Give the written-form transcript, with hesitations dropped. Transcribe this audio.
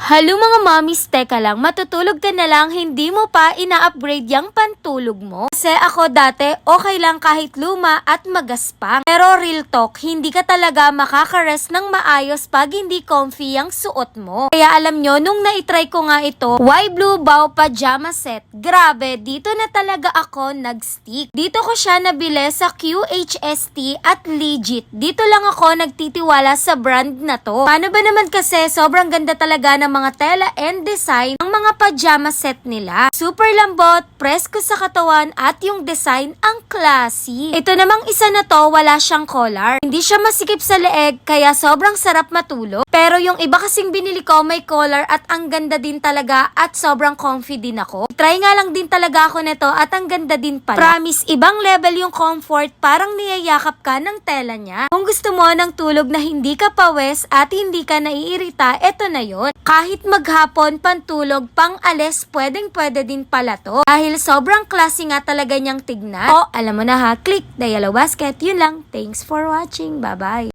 Halo mga mommies, teka lang, matutulog ka na lang, hindi mo pa ina-upgrade yung pantulog mo. Kasi ako dati, okay lang kahit luma at magaspang. Pero real talk, hindi ka talaga makaka-rest ng maayos pag hindi comfy yung suot mo. Kaya alam nyo, nung na-try ko nga ito, Y-Blue Bow Pajama Set, grabe, dito na talaga ako nag-stick. Dito ko siya nabili sa QHST at legit. Dito lang ako nagtitiwala sa brand na to. Paano ba naman kasi, sobrang ganda talaga ng mga tela and design ng mga pajama set nila. Super lambot, presko sa katawan at yung design ang classy. Ito namang isa na to, wala siyang collar. Hindi siya masikip sa leeg kaya sobrang sarap matulog. Pero yung iba kasing binili ko may collar at ang ganda din talaga at sobrang comfy din ako. Try nga lang din talaga ako nito at ang ganda din pala. Promise, ibang level yung comfort, parang niyayakap ka ng tela niya. Kung gusto mo ng tulog na hindi ka pawes at hindi ka naiirita, eto na yon. Kahit maghapon, pantulog, pang-alis, pwedeng-pwede din pala to. Dahil sobrang classy nga talaga niyang tignan. O, alam mo na ha, click the yellow basket. Yun lang. Thanks for watching. Bye-bye.